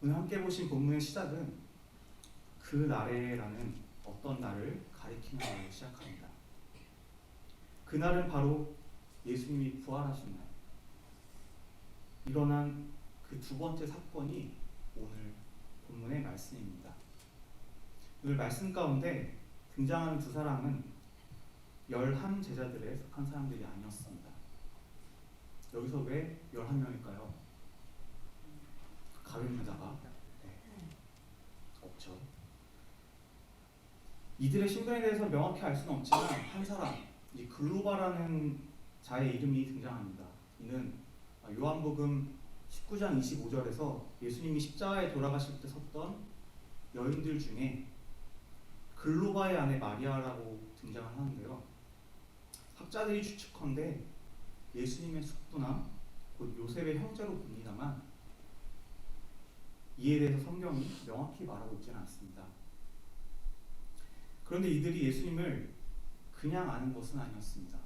오늘 함께 보신 본문의 시작은 그 날에라는 어떤 날을 가리키는 말로 시작합니다. 그날은 바로 예수님이 부활하신 날, 일어난 그 두 번째 사건이 오늘 본문의 말씀입니다. 오늘 말씀 가운데 등장하는 두 사람은 11제자들에 속한 사람들이 아니었습니다. 여기서 왜 11명일까요? 가룟 유다가 없죠. 이들의 신분에 대해서 명확히 알 수는 없지만 한 사람, 이 글로바라는 자의 이름이 등장합니다. 이는 요한복음 19장 25절에서 예수님이 십자가에 돌아가실 때 섰던 여인들 중에 글로바의 아내 마리아라고 등장을 하는데요. 학자들이 추측컨대 예수님의 숙부나 곧 요셉의 형제로 봅니다만 이에 대해서 성경이 명확히 말하고 있지는 않습니다. 그런데 이들이 예수님을 그냥 아는 것은 아니었습니다.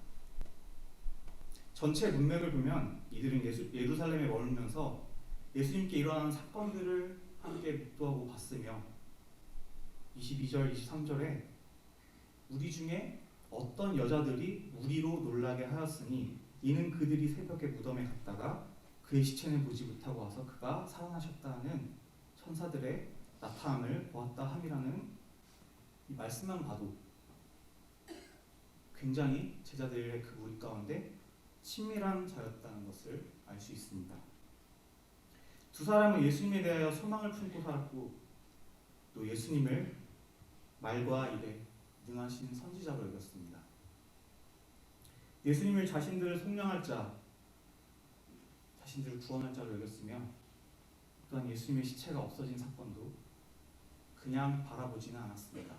전체 문맥을 보면 이들은 예루살렘에 머물면서 예수님께 일어나는 사건들을 함께 묵도하고 봤으며 22절, 23절에 우리 중에 어떤 여자들이 무리로 놀라게 하였으니 이는 그들이 새벽에 무덤에 갔다가 그의 시체는 보지 못하고 와서 그가 살아나셨다는 천사들의 나타남을 보았다 함이라는 이 말씀만 봐도 굉장히 제자들의 그 무리 가운데 친밀한 자였다는 것을 알 수 있습니다. 두 사람은 예수님에 대하여 소망을 품고 살았고 또 예수님을 말과 일에 능하신 선지자로 여겼습니다. 예수님을 자신들을 속량할 자, 자신들을 구원할 자로 여겼으며 또한 예수님의 시체가 없어진 사건도 그냥 바라보지는 않았습니다.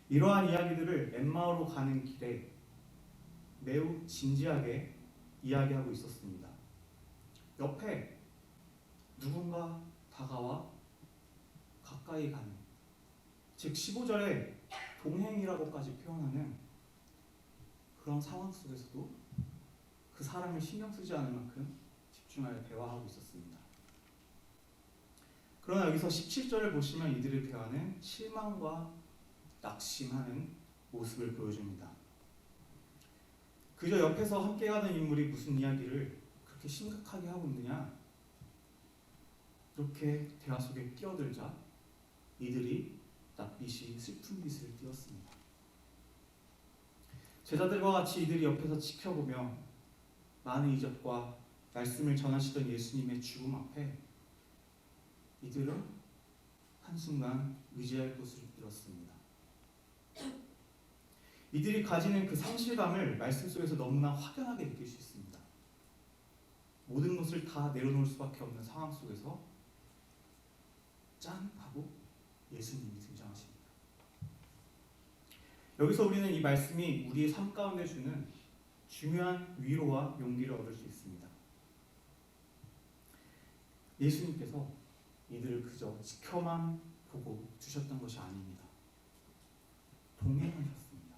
이러한 이야기들을 엠마오로 가는 길에 매우 진지하게 이야기하고 있었습니다. 옆에 누군가 다가와 가까이 가는, 즉 15절에 동행이라고까지 표현하는 그런 상황 속에서도 그 사람을 신경 쓰지 않을 만큼 집중하여 대화하고 있었습니다. 그러나 여기서 17절을 보시면 이들의 대화는 실망과 낙심하는 모습을 보여줍니다. 그저 옆에서 함께 가는 인물이 무슨 이야기를 그렇게 심각하게 하고 있느냐, 이렇게 대화 속에 끼어들자 이들이 낯빛이 슬픈 빛을 띄었습니다. 제자들과 같이 이들이 옆에서 지켜보며 많은 이적과 말씀을 전하시던 예수님의 죽음 앞에 이들은 한순간 의지할 곳을 잃었습니다. 이들이 가지는 그 상실감을 말씀 속에서 너무나 확연하게 느낄 수 있습니다. 모든 것을 다 내려놓을 수밖에 없는 상황 속에서 짠 하고 예수님이 등장하십니다. 여기서 우리는 이 말씀이 우리의 삶 가운데 주는 중요한 위로와 용기를 얻을 수 있습니다. 예수님께서 이들을 그저 지켜만 보고 주셨던 것이 아닙니다. 동행하셨습니다.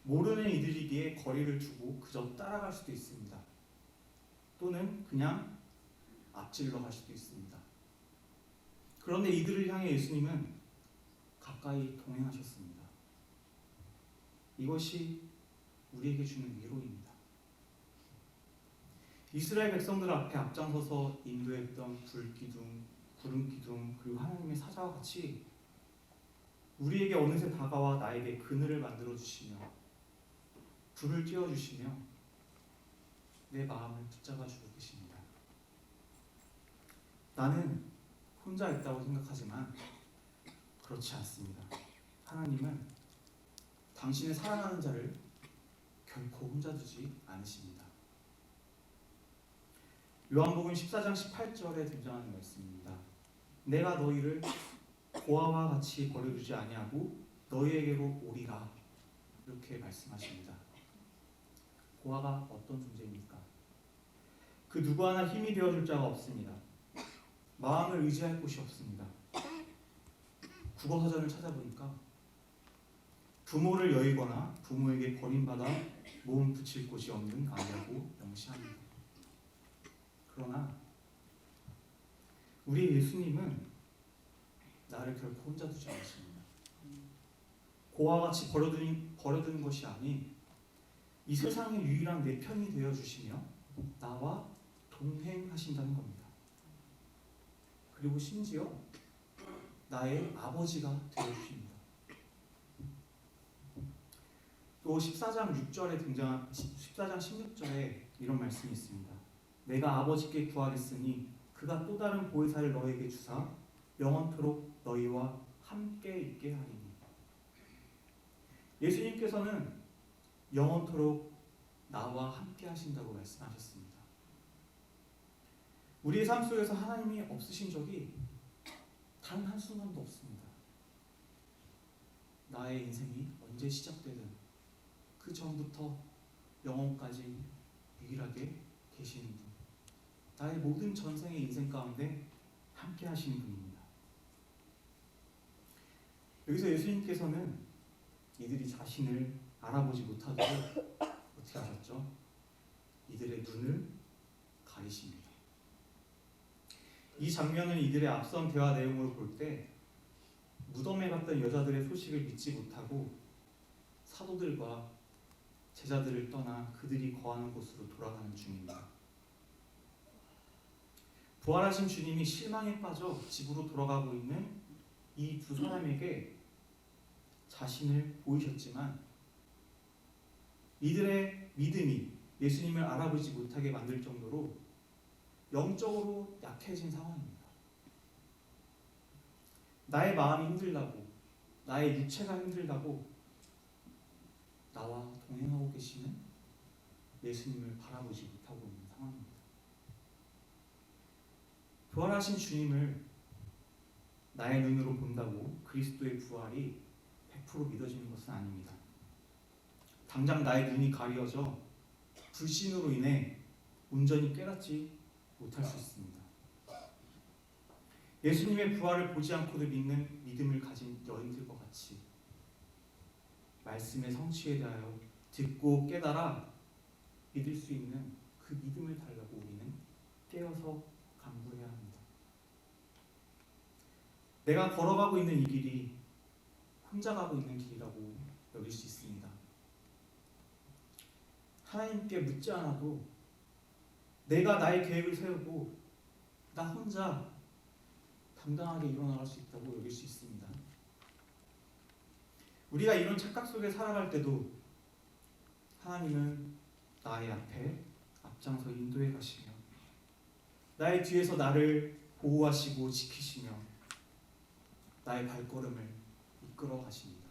모르는 이들이기에 거리를 두고 그저 따라갈 수도 있습니다. 또는 그냥 앞질러 갈 수도 있습니다. 그런데 이들을 향해 예수님은 가까이 동행하셨습니다. 이것이 우리에게 주는 위로입니다. 이스라엘 백성들 앞에 앞장서서 인도했던 불기둥, 구름기둥, 그리고 하나님의 사자와 같이 우리에게 어느새 다가와 나에게 그늘을 만들어 주시며 불을 쬐어 주시며 내 마음을 붙잡아 주고 계십니다. 나는 혼자 있다고 생각하지만 그렇지 않습니다. 하나님은 당신의 사랑하는 자를 결코 혼자 두지 않으십니다. 요한복음 14장 18절에 등장하는 말씀입니다. 내가 너희를 고아와 같이 버려두지 아니하고 너희에게로 오리라, 이렇게 말씀하십니다. 고아가 어떤 존재입니까? 그 누구 하나 힘이 되어줄 자가 없습니다. 마음을 의지할 곳이 없습니다. 국어사전을 찾아보니까 부모를 여의거나 부모에게 버림받아 몸 붙일 곳이 없는 아이라고 명시합니다. 그러나 우리 예수님은 나를 결코 혼자 두지 않으십니다. 고와 같이 버려두는 것이 아닌 이 세상의 유일한 내 편이 되어주시며 나와 동행하신다는 겁니다. 그리고 심지어 나의 아버지가 되어주십니다. 또 14장 16절에 이런 말씀이 있습니다. 내가 아버지께 구하겠으니 그가 또 다른 보혜사를 너에게 주사 영원토록 너희와 함께 있게 하리니. 예수님께서는 영원토록 나와 함께 하신다고 말씀하셨습니다. 우리의 삶 속에서 하나님이 없으신 적이 단 한순간도 없습니다. 나의 인생이 언제 시작되든 그 전부터 영원까지 유일하게 계시는 분, 나의 모든 전생의 인생 가운데 함께 하시는 분입니다. 여기서 예수님께서는 이들이 자신을 알아보지 못하도록 어떻게 하셨죠? 이들의 눈을 가리십니다. 이 장면은 이들의 앞선 대화 내용을 볼 때 무덤에 갔던 여자들의 소식을 믿지 못하고 사도들과 제자들을 떠나 그들이 거하는 곳으로 돌아가는 중입니다. 부활하신 주님이 실망에 빠져 집으로 돌아가고 있는 이 두 사람에게 자신을 보이셨지만 이들의 믿음이 예수님을 알아보지 못하게 만들 정도로 영적으로 약해진 상황입니다. 나의 마음이 힘들다고, 나의 육체가 힘들다고 나와 동행하고 계시는 예수님을 바라보지 못하고 있는 상황입니다. 부활하신 주님을 나의 눈으로 본다고 그리스도의 부활이 100% 믿어지는 것은 아닙니다. 당장 나의 눈이 가려져 불신으로 인해 온전히 깨닫지 못할 수 있습니다. 예수님의 부활을 보지 않고도 믿는 믿음을 가진 여인들과 같이 말씀의 성취에 대하여 듣고 깨달아 믿을 수 있는 그 믿음을 달라고 우리는 깨어서 간구해야 합니다. 내가 걸어가고 있는 이 길이 혼자 가고 있는 길이라고 여길 수 있습니다. 하나님께 묻지 않아도 내가 나의 계획을 세우고 나 혼자 당당하게 일어나갈 수 있다고 여길 수 있습니다. 우리가 이런 착각 속에 살아갈 때도 하나님은 나의 앞에 앞장서 인도해 가시며 나의 뒤에서 나를 보호하시고 지키시며 나의 발걸음을 이끌어 가십니다.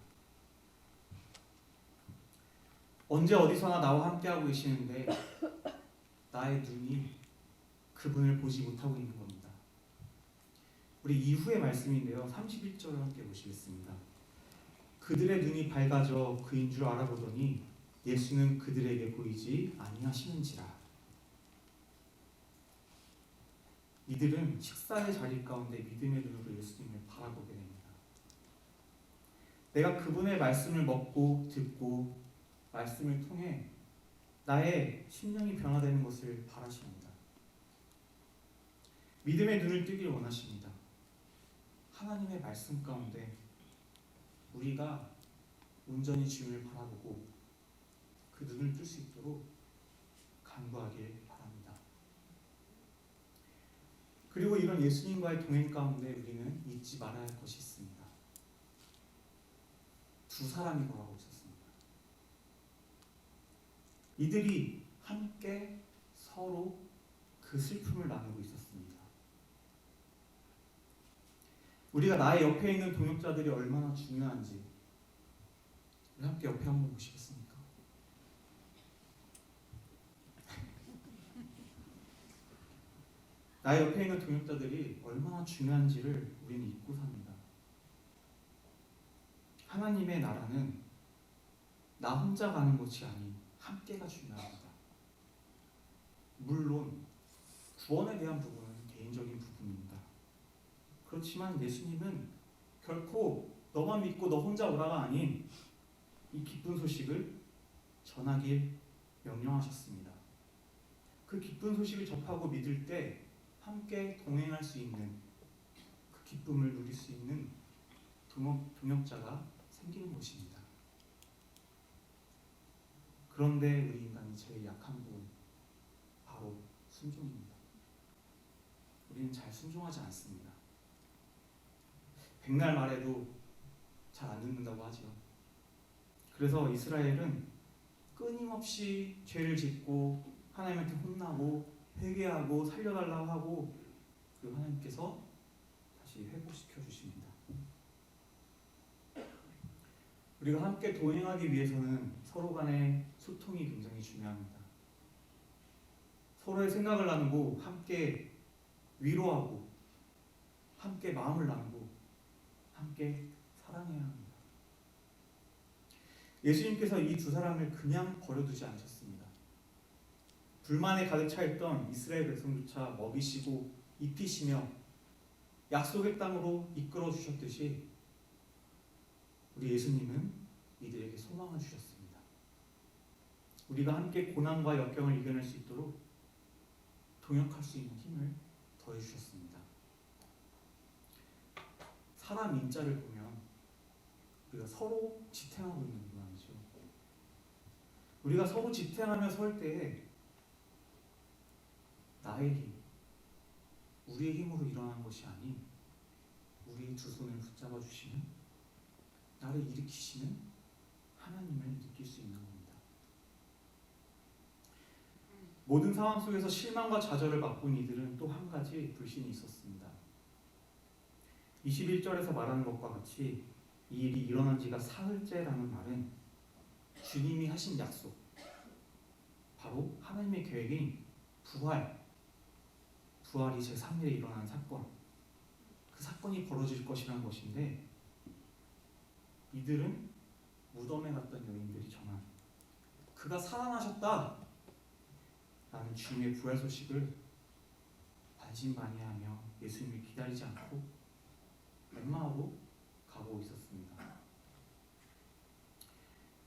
언제 어디서나 나와 함께하고 계시는데 나의 눈이 그분을 보지 못하고 있는 겁니다. 우리 이후의 말씀인데요. 31절을 함께 보시겠습니다. 그들의 눈이 밝아져 그인 줄 알아보더니 예수는 그들에게 보이지 아니하시는지라. 이들은 식사의 자리 가운데 믿음의 눈으로 예수님을 바라보게 됩니다. 내가 그분의 말씀을 먹고 듣고 말씀을 통해 나의 심령이 변화되는 것을 바라십니다. 믿음의 눈을 뜨길 원하십니다. 하나님의 말씀 가운데 우리가 온전히 주님을 바라보고 그 눈을 뜰 수 있도록 간구하길 바랍니다. 그리고 이런 예수님과의 동행 가운데 우리는 잊지 말아야 할 것이 있습니다. 두 사람이 걸어가고 있었습니다. 이들이 함께 서로 그 슬픔을 나누고 있었습니다. 우리가 나의 옆에 있는 동역자들이 얼마나 중요한지 우리 함께 옆에 한번 보시겠습니까? 나의 옆에 있는 동역자들이 얼마나 중요한지를 우리는 잊고 삽니다. 하나님의 나라는 나 혼자 가는 것이 아닌 함께가 중요합니다. 물론 구원에 대한 부분은 개인적인 부분입니다. 그렇지만 예수님은 결코 너만 믿고 너 혼자 오라가 아닌 이 기쁜 소식을 전하길 명령하셨습니다. 그 기쁜 소식을 접하고 믿을 때 함께 동행할 수 있는 그 기쁨을 누릴 수 있는 동역자가 생기는 것입니다. 그런데 우리 인간이 제일 약한 부분, 바로 순종입니다. 우리는 잘 순종하지 않습니다. 백날 말해도 잘 안 듣는다고 하죠. 그래서 이스라엘은 끊임없이 죄를 짓고 하나님한테 혼나고 회개하고 살려달라고 하고, 그리고 하나님께서 다시 회복시켜 주십니다. 우리가 함께 동행하기 위해서는 서로 간의 소통이 굉장히 중요합니다. 서로의 생각을 나누고 함께 위로하고 함께 마음을 나누고 함께 사랑해야 합니다. 예수님께서 이 두 사람을 그냥 버려두지 않으셨습니다. 불만에 가득 차 있던 이스라엘 백성조차 먹이시고 입히시며 약속의 땅으로 이끌어 주셨듯이 우리 예수님은 이들에게 소망을 주셨습니다. 우리가 함께 고난과 역경을 이겨낼 수 있도록 동역할 수 있는 힘을 더해 주셨습니다. 사람 인자를 보면 우리가 서로 지탱하고 있는 모양이죠. 우리가 서로 지탱하며 설 때에 나의 힘, 우리의 힘으로 일어난 것이 아닌 우리의 두 손을 붙잡아 주시는, 나를 일으키시는 하나님을 느낄 수 있는 겁니다. 모든 상황 속에서 실망과 좌절을 맛본 이들은 또 한 가지 불신이 있었습니다. 21절에서 말하는 것과 같이 이 일이 일어난 지가 사흘째라는 말은 주님이 하신 약속, 바로 하나님의 계획인 부활이 제3일에 일어나는 사건, 그 사건이 벌어질 것이라는 것인데, 이들은 무덤에 갔던 여인들이 전한 그가 살아나셨다 라는 주님의 부활 소식을 반신반의하며 예수님을 기다리지 않고 엠마오로 가고 있었습니다.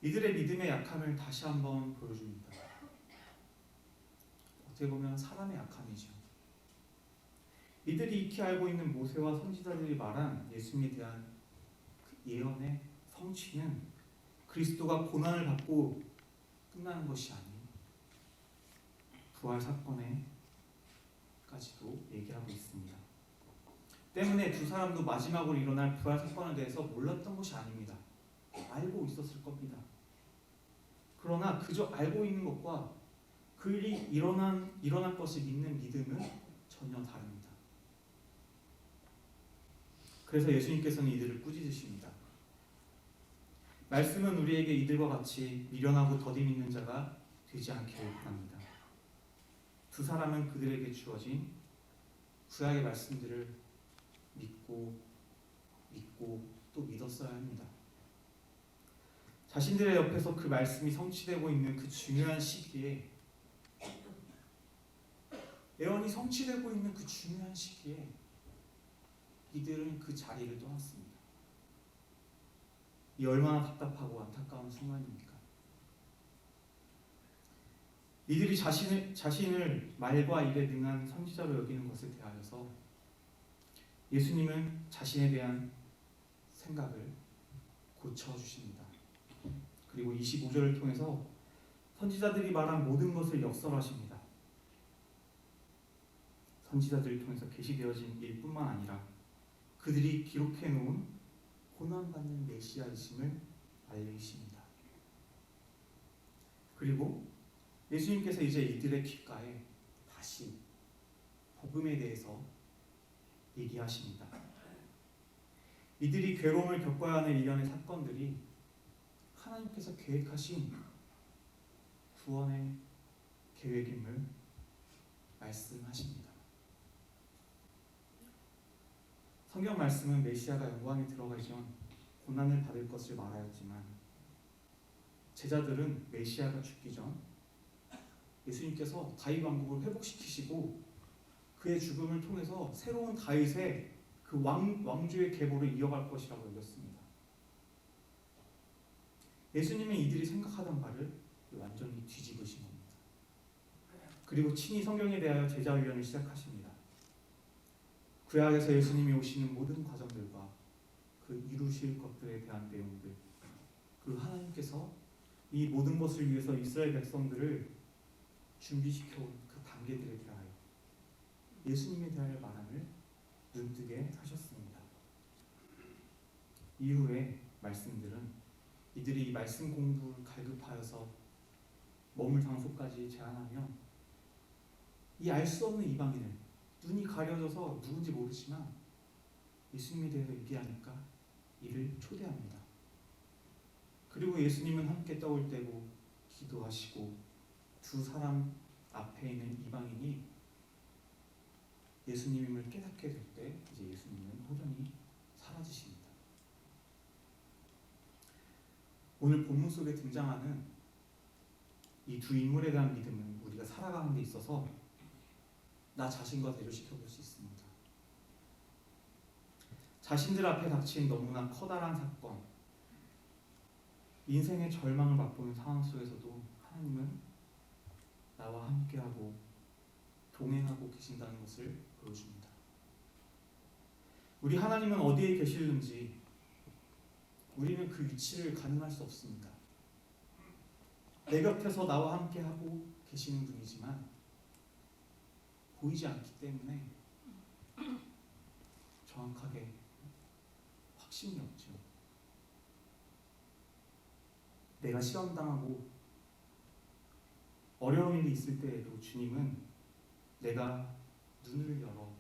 이들의 믿음의 약함을 다시 한번 보여줍니다. 어떻게 보면 사람의 약함이죠. 이들이 익히 알고 있는 모세와 선지자들이 말한 예수님에 대한 그 예언의 성취는 그리스도가 고난을 받고 끝나는 것이 아닌 부활 사건에까지도 얘기하고 있습니다. 때문에 두 사람도 마지막으로 일어날 부활 사건에 대해서 몰랐던 것이 아닙니다. 알고 있었을 겁니다. 그러나 그저 알고 있는 것과 그 일이 일어날 것을 믿는 믿음은 전혀 다릅니다. 그래서 예수님께서는 이들을 꾸짖으십니다. 말씀은 우리에게 이들과 같이 미련하고 더디 믿는 자가 되지 않기를 바랍니다. 두 사람은 그들에게 주어진 구약의 말씀들을 믿고 또 믿었어야 합니다. 자신들의 옆에서 그 말씀이 성취되고 있는 그 중요한 시기에, 예언이 성취되고 있는 그 중요한 시기에 이들은 그 자리를 떠났습니다. 이 얼마나 답답하고 안타까운 순간입니까? 이들이 자신을 말과 일에 능한 선지자로 여기는 것을 대하여서 예수님은 자신에 대한 생각을 고쳐주십니다. 그리고 25절을 통해서 선지자들이 말한 모든 것을 역설하십니다. 선지자들을 통해서 계시되어진 일뿐만 아니라 그들이 기록해 놓은 고난받는 메시아이심을 알리십니다. 그리고 예수님께서 이제 이들의 귓가에 다시 복음에 대해서 얘기하십니다. 이들이 괴로움을 겪어야 하는 일련의 사건들이 하나님께서 계획하신 구원의 계획임을 말씀하십니다. 성경 말씀은 메시아가 영광에 들어가기 전 고난을 받을 것을 말하였지만, 제자들은 메시아가 죽기 전 예수님께서 다윗 왕국을 회복시키시고 그의 죽음을 통해서 새로운 다윗의 그 왕조의 계보를 이어갈 것이라고 여겼습니다. 예수님은 이들이 생각하던 바를 완전히 뒤집으신 겁니다. 그리고 친히 성경에 대하여 제자훈련을 시작하십니다. 구약에서 예수님이 오시는 모든 과정들과 그 이루실 것들에 대한 내용들, 그리고 하나님께서 이 모든 것을 위해서 이스라엘 백성들을 준비시켜온 그 단계들에 대하여 예수님에 대한 말함을 눈뜨게 하셨습니다. 이후에 말씀들은 이들이 이 말씀 공부를 갈급하여서 머물 장소까지 제안하며 이 알 수 없는 이방인을, 눈이 가려져서 누군지 모르지만 예수님에 대해서 얘기하니까 이를 초대합니다. 그리고 예수님은 함께 떡을 떼고 기도하시고 두 사람 앞에 있는 이방인이 예수님임을 깨닫게 될 때 이제 예수님은 호련히 사라지십니다. 오늘 본문 속에 등장하는 이 두 인물에 대한 믿음은 우리가 살아가는 데 있어서 나 자신과 대조시켜 볼 수 있습니다. 자신들 앞에 닥친 너무나 커다란 사건, 인생의 절망을 맛보는 상황 속에서도 하나님은 나와 함께하고 동행하고 계신다는 것을 보여줍니다. 우리 하나님은 어디에 계시는지 우리는 그 위치를 가늠할 수 없습니다. 내 곁에서 나와 함께하고 계시는 분이지만 보이지 않기 때문에 정확하게 확신이 없죠. 내가 시험당하고 어려운 일이 있을 때에도 주님은 내가 눈을 열어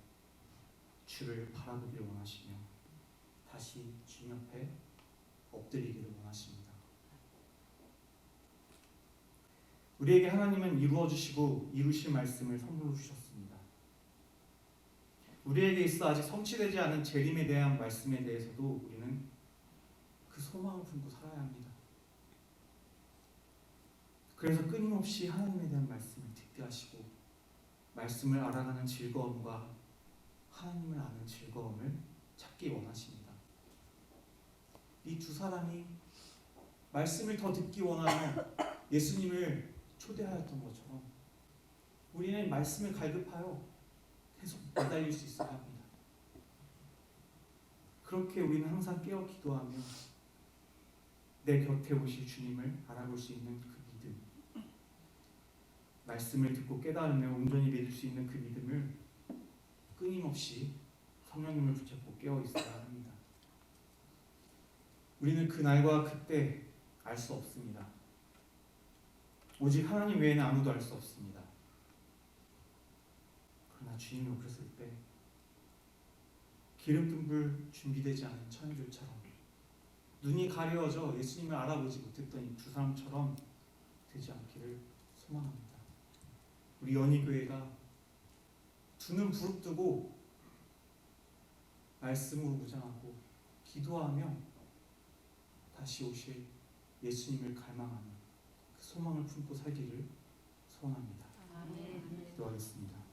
주를 바라보기를 원하시며 다시 주님 앞에 엎드리기를 원하십니다. 우리에게 하나님은 이루어주시고 이루실 말씀을 선물로 주셨습니다. 우리에게 있어 아직 성취되지 않은 재림에 대한 말씀에 대해서도 우리는 그 소망을 품고 살아야 합니다. 그래서 끊임없이 하나님에 대한 말씀을 듣게 하시고 말씀을 알아가는 즐거움과 하나님을 아는 즐거움을 찾기 원하십니다. 이 두 사람이 말씀을 더 듣기 원하며 예수님을 초대하였던 것처럼 우리는 말씀을 갈급하여 계속 매달릴 수 있어야 합니다. 그렇게 우리는 항상 깨어 기도하며 내 곁에 오실 주님을 알아볼 수 있는 그 믿음, 말씀을 듣고 깨달으며 온전히 믿을 수 있는 그 믿음을 끊임없이 성령님을 붙잡고 깨어 있어야 합니다. 우리는 그날과 그때 알 수 없습니다. 오직 하나님 외에는 아무도 알 수 없습니다. 그러나 주님이 오셨을 때 기름등불 준비되지 않은 처녀들처럼 눈이 가려져 예수님을 알아보지 못했던 이 두 사람처럼 되지 않기를 소망합니다. 우리 연희교회가 두 눈 부릅뜨고 말씀으로 무장하고 기도하며 다시 오실 예수님을 갈망하는 그 소망을 품고 살기를 소원합니다. 아멘. 기도하겠습니다.